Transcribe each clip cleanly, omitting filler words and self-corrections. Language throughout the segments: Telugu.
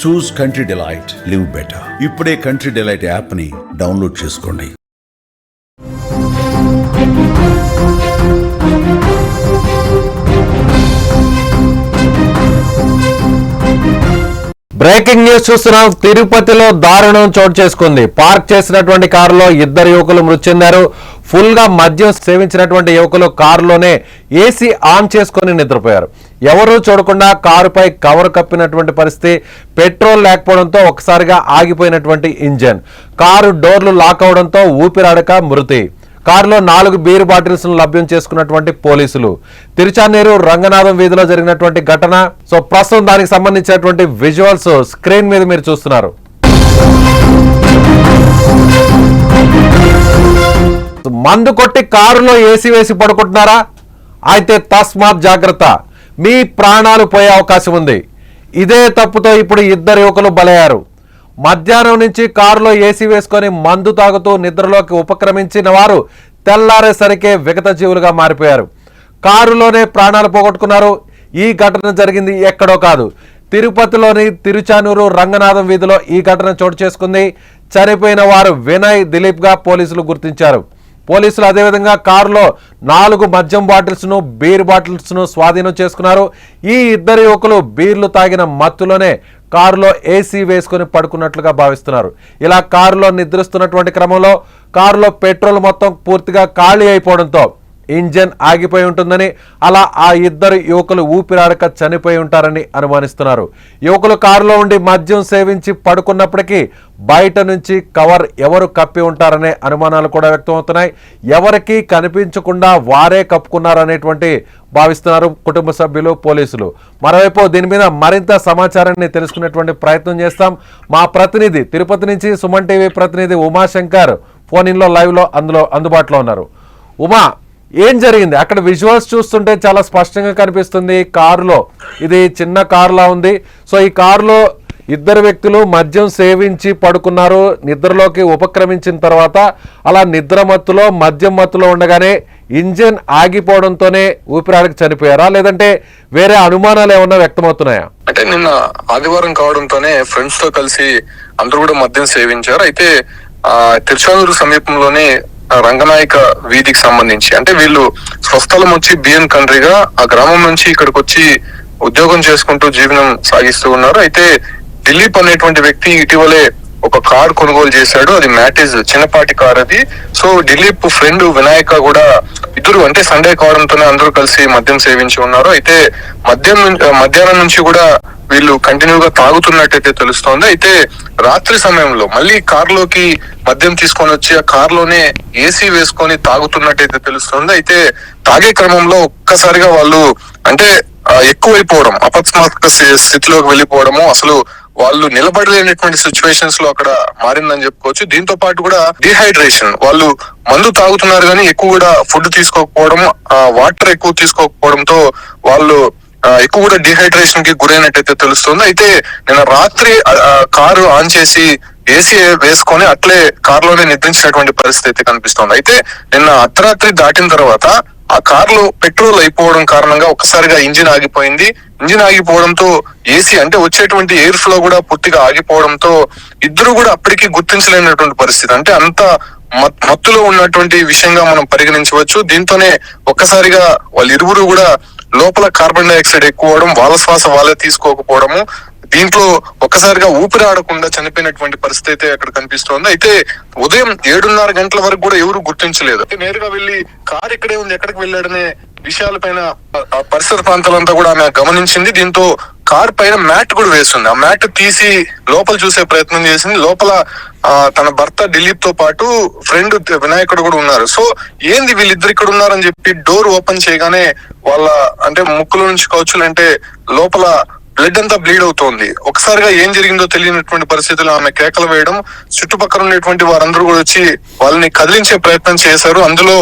చూస్ కంట్రీ డిలైట్, లివ్ బెటర్. ఇప్పుడే కంట్రీ డిలైట్ యాప్ ని డౌన్లోడ్ చేసుకోండి. బ్రేకింగ్ న్యూస్ చూస్తున్నాం. తిరుపతిలో దారుణం చోటు చేసుకుంది. పార్క్ చేసినటువంటి కారులో ఇద్దరు యువకులు మృతి చెందారు. ఫుల్ గా మద్యం సేవించినటువంటి యువకులు కారులోనే ఏసీ ఆన్ చేసుకుని నిద్రపోయారు. ఎవరూ చూడకుండా కారుపై కవర్ కప్పినటువంటి పరిస్థితి. పెట్రోల్ లేకపోవడంతో ఒకసారిగా ఆగిపోయినటువంటి ఇంజన్. కారు డోర్లు లాక్ అవడంతో ఊపిరాడక మృతి. కారులో 4 బీర్ బాటిల్స్ లభ్యం చేసుకున్నటువంటి పోలీసులు. తిరుచానూరు రంగనాథం వీధిలో జరిగినటువంటి ఘటన. సో ప్రస్తుతం దానికి సంబంధించినటువంటి విజువల్స్ స్క్రీన్ మీద మీరు చూస్తున్నారు. మందు కొట్టి కారులో ఏసీ వేసి పడుకుంటున్నారా? అయితే తస్మాత్ జాగ్రత్త, మీ ప్రాణాలు పోయే అవకాశం ఉంది. ఇదే తప్పుతో ఇప్పుడు ఇద్దరు యువకులు బలయ్యారు. మధ్యాహ్నం నుంచి కారులో ఏసీ వేసుకొని మందు తాగుతూ నిద్రలోకి ఉపక్రమించిన వారు తెల్లారేసరికే విగత జీవులుగా మారిపోయారు. కారులోనే ప్రాణాలు పోగొట్టుకున్నారు. ఈ ఘటన జరిగింది ఎక్కడో కాదు, తిరుపతిలోని తిరుచానూరు రంగనాథం వీధిలో ఈ ఘటన చోటు చేసుకుంది. చనిపోయిన వారు వినయ్, దిలీప్ గా పోలీసులు గుర్తించారు. పోలీసులు అదేవిధంగా కారులో 4 మద్యం బాటిల్స్ ను బీర్ బాటిల్స్ ను స్వాధీనం చేసుకున్నారు. ఈ ఇద్దరు యువకులు బీర్లు తాగిన మత్తులోనే కారులో ఏసీ వేసుకుని పడుకున్నట్లుగా భావిస్తున్నారు. ఇలా కారులో నిద్రిస్తున్నటువంటి క్రమంలో కారులో పెట్రోల్ మొత్తం పూర్తిగా ఖాళీ అయిపోవడంతో ఇంజన్ ఆగిపోయి ఉంటుందని, అలా ఆ ఇద్దరు యువకులు ఊపిరాడక చనిపోయి ఉంటారని అనుమానిస్తున్నారు. యువకులు కారులో ఉండి మద్యం సేవించి పడుకున్నప్పటికీ బయట నుంచి కవర్ ఎవరు కప్పి ఉంటారనే అనుమానాలు కూడా వ్యక్తమవుతున్నాయి. ఎవరికీ కనిపించకుండా వారే కప్పుకున్నారనేటువంటి భావిస్తున్నారు కుటుంబ సభ్యులు, పోలీసులు. మరోవైపు దీని మీద మరింత సమాచారాన్ని తెలుసుకునేటువంటి ప్రయత్నం చేస్తాం. మా ప్రతినిధి తిరుపతి నుంచి సుమన్ టీవీ ప్రతినిధి ఉమాశంకర్ ఫోన్ ఇన్లో లైవ్లో అందుబాటులో ఉన్నారు. ఉమా, ఏం జరిగింది అక్కడ? విజువల్స్ చూస్తుంటే చాలా స్పష్టంగా కనిపిస్తుంది. కారులో, ఇది చిన్న కారులా ఉంది. సో ఈ కారులో ఇద్దరు వ్యక్తులు మద్యం సేవించి పడుకున్నారు. నిద్రలోకి ఉపక్రమించిన తర్వాత అలా నిద్ర మత్తులో, మద్యం మత్తులో ఉండగానే ఇంజిన్ ఆగిపోవడంతోనే ఊపిరాడకి చనిపోయారా, లేదంటే వేరే అనుమానాలు ఏమన్నా వ్యక్తమవుతున్నాయా? అంటే నిన్న ఆదివారం కావడంతోనే ఫ్రెండ్స్ తో కలిసి అందరూ కూడా మద్యం సేవించారు. అయితే తిరుచానూరు సమీపంలోనే రంగనాయక వీధికి సంబంధించి, అంటే వీళ్ళు స్వస్థలం వచ్చి బిఎన్ కండ్రిగా ఆ గ్రామం నుంచి ఇక్కడికి వచ్చి ఉద్యోగం చేసుకుంటూ జీవనం సాగిస్తూ ఉన్నారు. అయితే దిలీప్ అనేటువంటి వ్యక్తి ఇటీవలే ఒక కార్ కొనుగోలు చేశాడు. అది మ్యాటిజ్, చిన్నపాటి కార్ అది. సో దిలీప్ ఫ్రెండ్ వినాయక కూడా ఇద్దరు, అంటే సండే కావడంతోనే అందరూ కలిసి మద్యం సేవించి ఉన్నారు. అయితే మధ్యాహ్నం నుంచి కూడా వీళ్ళు కంటిన్యూగా తాగుతున్నట్టయితే తెలుస్తోంది. అయితే రాత్రి సమయంలో మళ్ళీ కారులోకి మద్యం తీసుకొని వచ్చి ఆ కారులోనే ఏసీ వేసుకొని తాగుతున్నట్టయితే తెలుస్తోంది. అయితే తాగే క్రమంలో ఒక్కసారిగా వాళ్ళు అంటే ఎక్కువైపోవడం, అపస్మారక స్థితిలోకి వెళ్ళిపోవడము, అసలు వాళ్ళు నిలబడలేనటువంటి సిచ్యువేషన్స్ లో అక్కడ మారిందని చెప్పుకోవచ్చు. దీంతో పాటు కూడా డిహైడ్రేషన్, వాళ్ళు మందు తాగుతున్నారు కానీ ఎక్కువ కూడా ఫుడ్ తీసుకోకపోవడం, వాటర్ ఎక్కువ తీసుకోకపోవడంతో వాళ్ళు ఎక్కువ కూడా డిహైడ్రేషన్ కి గురైనట్టయితే తెలుస్తుంది. అయితే నిన్న రాత్రి కారు ఆన్ చేసి ఏసీ వేసుకొని అట్లే కారులోనే నిద్రించినటువంటి పరిస్థితి అయితే కనిపిస్తోంది. అయితే నిన్న అర్ధరాత్రి దాటిన తర్వాత ఆ కారులో పెట్రోల్ అయిపోవడం కారణంగా ఒక్కసారిగా ఇంజిన్ ఆగిపోయింది. ఇంజిన్ ఆగిపోవడంతో ఏసీ, అంటే వచ్చేటువంటి ఎయిర్ ఫ్లో కూడా పూర్తిగా ఆగిపోవడంతో ఇద్దరు కూడా అప్పటికీ గుర్తించలేనటువంటి పరిస్థితి, అంటే అంత మత్తులో ఉన్నటువంటి విషయంగా మనం పరిగణించవచ్చు. దీంతోనే ఒక్కసారిగా వాళ్ళు ఇరువురు కూడా లోపల కార్బన్ డైఆక్సైడ్ ఎక్కువ అవడం, వాళ్ళ శ్వాస వాళ్ళే తీసుకోకపోవడము, దీంట్లో ఒక్కసారిగా ఊపిరాడకుండా చనిపోయినటువంటి పరిస్థితి అయితే అక్కడ కనిపిస్తోంది. అయితే ఉదయం 7:30 గంటల వరకు కూడా ఎవరు గుర్తించలేదు. నేరుగా వెళ్లి కార్ ఇక్కడే ఉంది, ఎక్కడికి వెళ్ళాడనే విషయాలపైన పరిసర ప్రాంతాలంతా కూడా ఆమె గమనించింది. దీంతో కార్ పైన మ్యాట్ కూడా వేస్తుంది. ఆ మ్యాట్ తీసి లోపల చూసే ప్రయత్నం చేసింది. లోపల తన భర్త దిలీప్ తో పాటు ఫ్రెండ్ వినాయకుడు కూడా ఉన్నారు. సో ఏంది వీళ్ళిద్దరు ఇక్కడ ఉన్నారని చెప్పి డోర్ ఓపెన్ చేయగానే వాళ్ళ అంటే ముక్కుల నుంచి కావచ్చు, అంటే లోపల బ్లడ్ అంతా బ్లీడ్ అవుతోంది. ఒకసారిగా ఏం జరిగిందో తెలియనటువంటి పరిస్థితుల్లో ఆమె కేకలు వేయడం, చుట్టుపక్కల ఉన్నటువంటి వారందరూ కూడా వచ్చి వాళ్ళని కదిలించే ప్రయత్నం చేశారు. అందులో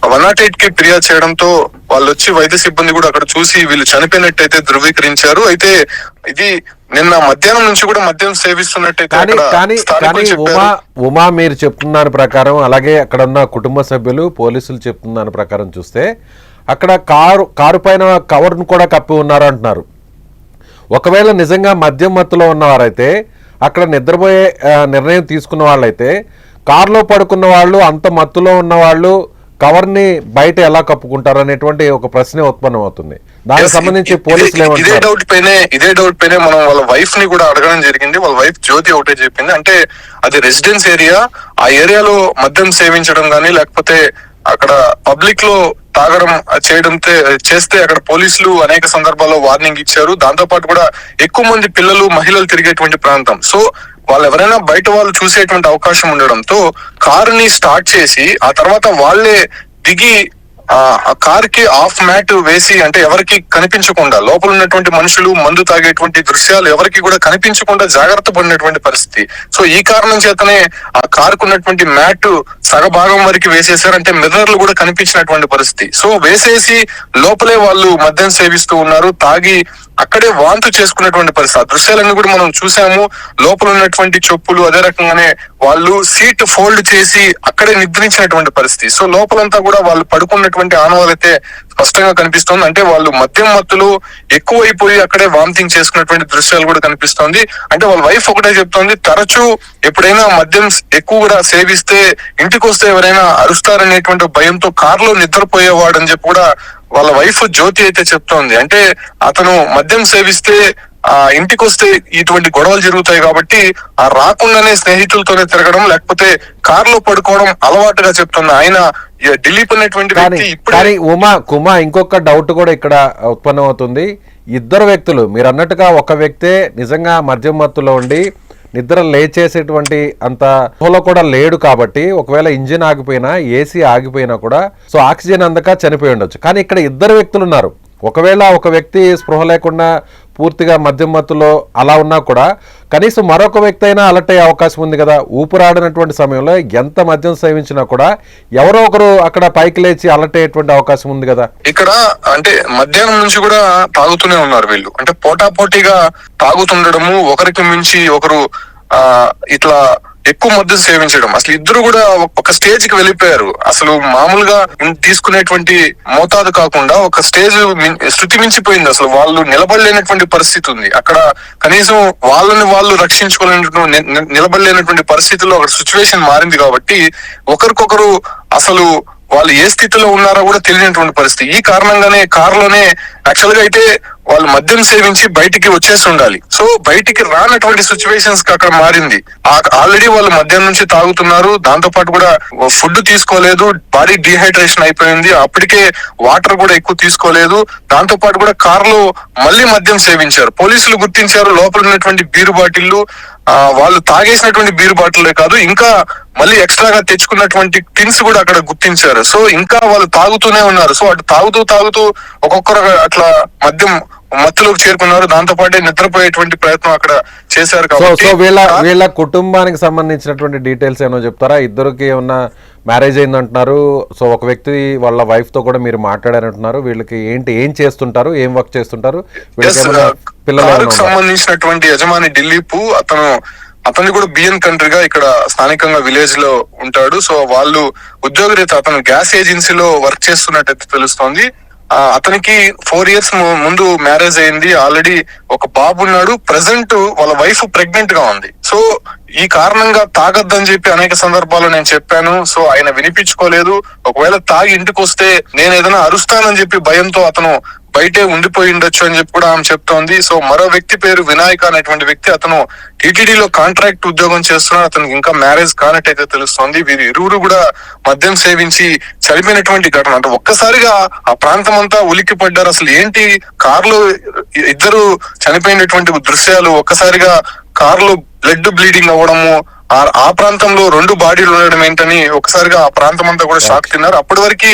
108 కి ఫిర్యాదు చేయడంతో వాళ్ళు వచ్చి వైద్య సిబ్బంది కూడా అక్కడ చూసి వీళ్ళు చనిపోయినట్టయితే ధృవీకరించారు. అయితే ఇది నిన్న మధ్యాహ్నం నుంచి కూడా మద్యం సేవిస్తున్నట్టయితే ఉమా మీరు చెప్తున్న దాని ప్రకారం, అలాగే అక్కడ ఉన్న కుటుంబ సభ్యులు, పోలీసులు చెప్తున్న దాని ప్రకారం చూస్తే అక్కడ కారు పైన కవర్ ను కూడా కప్పి ఉన్నారు అంటున్నారు. ఒకవేళ నిజంగా మద్యం మత్తులో ఉన్నవారైతే అక్కడ నిద్రపోయే నిర్ణయం తీసుకున్న వాళ్ళైతే కారులో పడుకున్న వాళ్ళు అంత మత్తులో ఉన్న వాళ్ళు కవర్ని బయట ఎలా కప్పుకుంటారు అనేటువంటి ఒక ప్రశ్న ఉత్పన్నం అవుతుంది. దానికి సంబంధించి పోలీసులు ఇదే డౌట్ పైనే మనం వాళ్ళ వైఫ్ ని కూడా అడగడం జరిగింది. వాళ్ళ వైఫ్ జ్యోతి ఒకటే చెప్పింది, అంటే అది రెసిడెన్స్ ఏరియా, ఆ ఏరియాలో మద్యం సేవించడం గానీ లేకపోతే అక్కడ పబ్లిక్ లో తాగడం చేస్తే అక్కడ పోలీసులు అనేక సందర్భాల్లో వార్నింగ్ ఇచ్చారు. దాంతో పాటు కూడా ఎక్కువ మంది పిల్లలు మహిళలు తిరిగేటువంటి ప్రాంతం. సో వాళ్ళు ఎవరైనా బయట వాళ్ళు చూసేటువంటి అవకాశం ఉండడంతో కారుని స్టార్ట్ చేసి ఆ తర్వాత వాళ్ళే దిగి ఆ కార్ కి ఆఫ్ మ్యాట్ వేసి, అంటే ఎవరికి కనిపించకుండా లోపల ఉన్నటువంటి మనుషులు మందు తాగేటువంటి దృశ్యాలు ఎవరికి కూడా కనిపించకుండా జాగ్రత్త పడినటువంటి పరిస్థితి. సో ఈ కారణం చేతనే ఆ కార్ కు ఉన్నటువంటి మ్యాట్ సగభాగం వరకు వేసేసారు, అంటే మిర్రర్లు కూడా కనిపించినటువంటి పరిస్థితి. సో వేసేసి లోపలే వాళ్ళు మద్యం సేవిస్తూ ఉన్నారు, తాగి అక్కడే వాంతు చేసుకున్నటువంటి పరిస్థితి. ఆ దృశ్యాలన్నీ కూడా మనం చూసాము. లోపల ఉన్నటువంటి చెప్పులు, అదే రకంగానే వాళ్ళు సీట్ ఫోల్డ్ చేసి అక్కడే నిద్రించినటువంటి పరిస్థితి. సో లోపలంతా కూడా వాళ్ళు పడుకున్నటువంటి ఆనవాలైతే స్పష్టంగా కనిపిస్తోంది. అంటే వాళ్ళు మద్యం మత్తులు ఎక్కువైపోయి అక్కడే వామిటింగ్ చేసుకున్నటువంటి దృశ్యాలు కూడా కనిపిస్తోంది. అంటే వాళ్ళ వైఫ్ ఒకటే చెప్తోంది, తరచూ ఎప్పుడైనా మద్యం ఎక్కువ కూడా సేవిస్తే ఇంటికి వస్తే ఎవరైనా అరుస్తారనేటువంటి భయంతో కారులో నిద్రపోయేవాడు అని చెప్పి కూడా వాళ్ళ వైఫ్ జ్యోతి అయితే చెప్తోంది. అంటే అతను మద్యం సేవిస్తే ఇంటికి వస్తే ఇటువంటి గొడవలు జరుగుతాయి కాబట్టి ఆ రాకుండానే స్నేహితులతోనే తిరగడం లేకపోతే కారులో పడుకోవడం అలవాటుగా చెప్తుంది ఆయన. దిలీప్ అనేటువంటి వ్యక్తి కానీ కుమా ఇంకొక డౌట్ కూడా ఇక్కడ ఉత్పన్నం అవుతుంది. ఇద్దరు వ్యక్తులు మీరు అన్నట్టుగా ఒక వ్యక్తే నిజంగా మద్యం మత్తులో ఉండి నిద్ర లేచేసేటువంటి అంత ఊహలో కూడా లేడు కాబట్టి ఒకవేళ ఇంజిన్ ఆగిపోయినా ఏసీ ఆగిపోయినా కూడా సో ఆక్సిజన్ అందక చనిపోయి ఉండొచ్చు. కానీ ఇక్కడ ఇద్దరు వ్యక్తులు ఉన్నారు. ఒకవేళ ఒక వ్యక్తి స్పృహ లేకుండా పూర్తిగా మద్యం మత్తులో అలా ఉన్నా కూడా కనీసం మరొక వ్యక్తి అయినా అలర్ట్ అయ్యే అవకాశం ఉంది కదా. ఊపిరాడినటువంటి సమయంలో ఎంత మద్యం సేవించినా కూడా ఎవరో ఒకరు అక్కడ పైకి లేచి అలర్ట్ అయ్యేటువంటి అవకాశం ఉంది కదా. ఇక్కడ అంటే మధ్యాహ్నం నుంచి కూడా తాగుతూనే ఉన్నారు వీళ్ళు, అంటే పోటాపోటీగా తాగుతుండడము, ఒకరికి మించి ఒకరు ఇట్లా ఎక్కువ మద్యం సేవించడం. అసలు ఇద్దరు కూడా ఒక స్టేజ్ కి వెళ్ళిపోయారు. అసలు మామూలుగా తీసుకునేటువంటి మోతాదు కాకుండా ఒక స్టేజ్ శృతి మించిపోయింది. అసలు వాళ్ళు నిలబడలేనటువంటి పరిస్థితి ఉంది అక్కడ. కనీసం వాళ్ళని వాళ్ళు రక్షించుకోలేనటువంటి నిలబడలేనటువంటి పరిస్థితుల్లో అక్కడ సిచ్యువేషన్ మారింది కాబట్టి ఒకరికొకరు అసలు వాళ్ళు ఏ స్థితిలో ఉన్నారో కూడా తెలియనటువంటి పరిస్థితి. ఈ కారణంగానే కారులోనే యాక్చువల్ గా అయితే వాళ్ళు మద్యం సేవించి బయటికి వచ్చేసి ఉండాలి. సో బయటికి రానటువంటి సిచ్యువేషన్స్ కి అక్కడ మారింది. ఆల్రెడీ వాళ్ళు మద్యం నుంచి తాగుతున్నారు, దాంతో పాటు కూడా ఫుడ్ తీసుకోలేదు, బాడీ డిహైడ్రేషన్ అయిపోయింది, అప్పటికే వాటర్ కూడా ఎక్కువ తీసుకోలేదు, దాంతో పాటు కూడా కారులో మళ్ళీ మద్యం సేవించారు. పోలీసులు గుర్తించారు లోపల ఉన్నటువంటి బీరు బాటిళ్లు, వాళ్ళు తాగేసినటువంటి బీరు బాటిల్లే కాదు ఇంకా మళ్ళీ ఎక్స్ట్రాగా తెచ్చుకున్నటువంటి టిన్స్ కూడా అక్కడ గుర్తించారు. సో ఇంకా వాళ్ళు తాగుతూనే ఉన్నారు. సో అటు తాగుతూ ఒక్కొక్కరు అట్లా మద్యం మత్తులోకి చేరుకున్నారు, దాంతో పాటే నిద్రపోయేటువంటి ప్రయత్నం అక్కడ చేశారు. సో వీళ్ళ కుటుంబానికి సంబంధించినటువంటి డీటెయిల్స్ ఏమో చెప్తారా? ఇద్దరికి ఏమన్నా మ్యారేజ్ అయిందంటున్నారు. సో ఒక వ్యక్తి వాళ్ళ వైఫ్ తో కూడా మీరు మాట్లాడారంటున్నారు. వీళ్ళకి ఏం చేస్తుంటారు, ఏం వర్క్ చేస్తుంటారు? పిల్లలకు సంబంధించినటువంటి యజమాని దిలీప్, అతను కూడా బిఎన్ కంట్రీగా ఇక్కడ స్థానికంగా విలేజ్ లో ఉంటాడు. సో వాళ్ళు ఉద్యోగరీత్యా అతను గ్యాస్ ఏజెన్సీలో వర్క్ చేస్తున్నట్టు తెలుస్తోంది. అతనికి 4 years ముందు మ్యారేజ్ అయింది, ఆల్రెడీ ఒక బాబు ఉన్నాడు. ప్రెసెంట్ వాళ్ళ వైఫ్ ప్రెగ్నెంట్ గా ఉంది. సో ఈ కారణంగా తాగొద్దని చెప్పి అనేక సందర్భాల్లో నేను చెప్పాను. సో ఆయన వినిపించుకోలేదు. ఒకవేళ తాగి ఇంటికి వస్తే నేను ఏదైనా అరుస్తానని చెప్పి భయంతో అతను బయటే ఉండిపోయి ఉండొచ్చు అని చెప్పి కూడా ఆమె చెప్తోంది. సో మరో వ్యక్తి పేరు వినాయక్ అనేటువంటి వ్యక్తి, అతను టీటీడీలో కాంట్రాక్ట్ ఉద్యోగం చేస్తున్నాడు. అతనికి ఇంకా మ్యారేజ్ కానట్టయితే తెలుస్తోంది. వీరు ఇరువురు కూడా మద్యం సేవించి చనిపోయినటువంటి ఘటన. అంటే ఒక్కసారిగా ఆ ప్రాంతం అంతా ఉలిక్కి పడ్డారు. అసలు ఏంటి కారులో ఇద్దరు చనిపోయినటువంటి దృశ్యాలు, ఒక్కసారిగా కారులో బ్లడ్ బ్లీడింగ్ అవ్వడము, ఆ ప్రాంతంలో 2 బాడీలు ఉండడం ఏంటని ఒకసారిగా ఆ ప్రాంతం అంతా కూడా షాక్ తిన్నారు. అప్పటి వరకు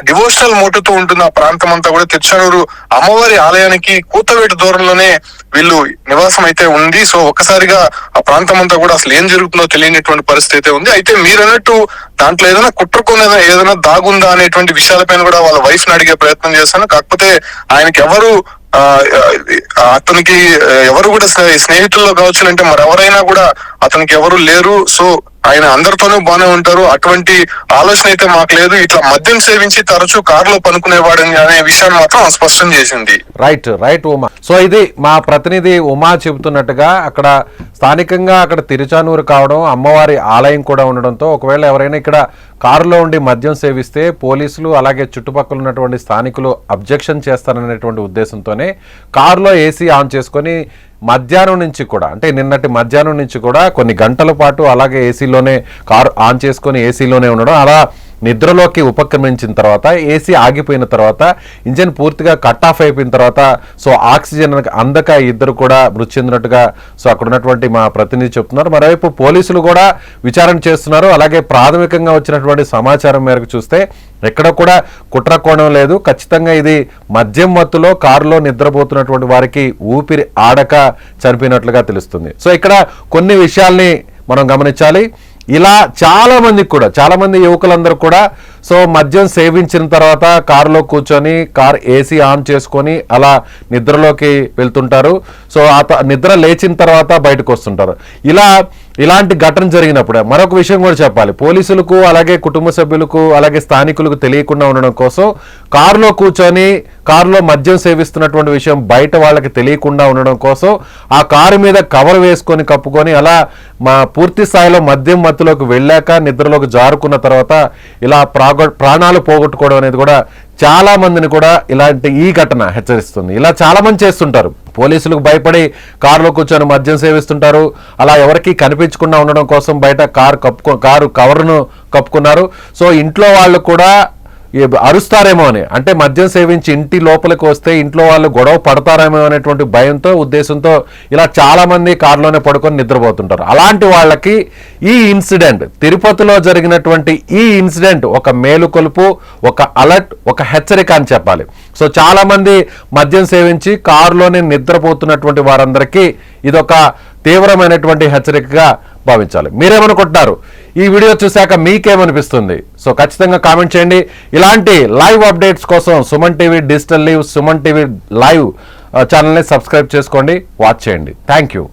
డివోషనల్ మోటివ్తో ఉంటుంది ఆ ప్రాంతం అంతా కూడా. తిరుచానూరు అమ్మవారి ఆలయానికి కూతవేటు దూరంలోనే వీళ్ళు నివాసం అయితే ఉంది. సో ఒక్కసారిగా ఆ ప్రాంతం అంతా కూడా అసలు ఏం జరుగుతుందో తెలియనటువంటి పరిస్థితి అయితే ఉంది. అయితే మీరు అన్నట్టు దాంట్లో ఏదైనా కుట్రకొని ఏదైనా దాగుందా అనేటువంటి విషయాలపైన కూడా వాళ్ళ వైఫ్ ని అడిగే ప్రయత్నం చేశాను. కాకపోతే ఆయనకి అతనికి ఎవరు కూడా స్నేహితుల్లో కావచ్చు అంటే మరెవరైనా కూడా అతనికి ఎవరు లేరు. సో ఆయన అందరితోనూ బానే ఉంటారు, అటువంటి ఆలోచన అయితే మాకు లేదు. ఇట్లా మద్యం సేవించి తరచూ కారులో పనుకునేవాడని అనే విషయాన్ని మాత్రం స్పష్టం చేసింది. రైట్ ఉమా. సో ఇది మా ప్రతినిధి ఉమా చెబుతున్నట్టుగా అక్కడ స్థానికంగా అక్కడ తిరుచానూరు కావడం, అమ్మవారి ఆలయం కూడా ఉండడంతో ఒకవేళ ఎవరైనా ఇక్కడ కారులో ఉండి మద్యం సేవిస్తే పోలీసులు అలాగే చుట్టుపక్కల ఉన్నటువంటి స్థానికులు అబ్జెక్షన్ చేస్తారనేటువంటి ఉద్దేశంతోనే కారులో ఏసీ ఆన్ చేసుకొని మధ్యాహ్నం నుంచి కూడా అంటే నిన్నటి మధ్యాహ్నం నుంచి కూడా కొన్ని గంటల పాటు అలాగే ఏసీలోనే కారు ఆన్ చేసుకొని ఏసీలోనే ఉండడం, అలా నిద్రలోకి ఉపక్రమించిన తర్వాత ఏసీ ఆగిపోయిన తర్వాత ఇంజన్ పూర్తిగా కట్ ఆఫ్ అయిపోయిన తర్వాత సో ఆక్సిజన్ అందక ఇద్దరు కూడా మృతి చెందినట్టుగా సో అక్కడ ఉన్నటువంటి మా ప్రతినిధి చెప్తున్నారు. మరోవైపు పోలీసులు కూడా విచారణ చేస్తున్నారు. అలాగే ప్రాథమికంగా వచ్చినటువంటి సమాచారం మేరకు చూస్తే ఎక్కడ కూడా కుట్ర కోణం లేదు. ఖచ్చితంగా ఇది మద్యం మత్తులో కారులో నిద్రపోతున్నటువంటి వారికి ఊపిరి ఆడక చనిపోయినట్లుగా తెలుస్తుంది. సో ఇక్కడ కొన్ని విషయాల్ని మనం గమనించాలి. ఇలా చాలా మంది యువకులందరూ కూడా సో మద్యం సేవించిన తర్వాత కారులో కూర్చొని కార్ ఏసీ ఆన్ చేసుకొని అలా నిద్రలోకి వెళ్తుంటారు. సో నిద్ర లేచిన తర్వాత బయటకు వస్తుంటారు. ఇలాంటి ఘటన జరిగినప్పుడు మరొక విషయం కూడా చెప్పాలి. పోలీసులకు అలాగే కుటుంబ సభ్యులకు అలాగే స్థానికులకు తెలియకుండా ఉండడం కోసం కారులో కూర్చొని కారులో మద్యం సేవిస్తున్నటువంటి విషయం బయట వాళ్ళకి తెలియకుండా ఉండడం కోసం ఆ కారు మీద కవర్ వేసుకొని కప్పుకొని అలా పూర్తి స్థాయిలో మద్యం మత్తులోకి వెళ్ళాక నిద్రలోకి జారుకున్న తర్వాత ఇలా ప్రాణాలు పోగొట్టుకోవడం అనేది కూడా చాలా మందిని కూడా ఈ ఘటన హెచ్చరిస్తుంది. ఇలా చాలా మంది చేస్తుంటారు. పోలీసులకు భయపడి కారులో కూర్చొని మద్యం సేవిస్తుంటారు. అలా ఎవరికి కనిపించకుండా ఉండడం కోసం బయట కారు కవర్ను కప్పుకున్నారు. సో ఇంట్లో వాళ్ళు కూడా అరుస్తారేమో అని, అంటే మద్యం సేవించి ఇంటి లోపలికి వస్తే ఇంట్లో వాళ్ళు గొడవ పడతారేమో అనేటువంటి భయంతో ఉద్దేశంతో ఇలా చాలా మంది కారులోనే పడుకొని నిద్రపోతుంటారు. అలాంటి వాళ్ళకి ఈ ఇన్సిడెంట్ తిరుపతిలో జరిగినటువంటి ఈ ఇన్సిడెంట్ ఒక మేలుకొలుపు, ఒక అలర్ట్, ఒక హెచ్చరిక అని చెప్పాలి. సో చాలా మంది మద్యం సేవించి కారులోనే నిద్రపోతున్నటువంటి వారందరికీ ఇదొక తీవ్రమైనటువంటి హెచ్చరికగా భావించాలి. మీరేమనుకుంటున్నారు? ఈ వీడియో చూశాక మీకేమనిపిస్తుంది? సో ఖచ్చితంగా కామెంట్ చేయండి. ఇలాంటి లైవ్ అప్డేట్స్ కోసం Suman TV digital leave, Suman TV live ఛానల్ని సబ్స్క్రైబ్ చేసుకోండి, వాచ్ చేయండి. Thank you.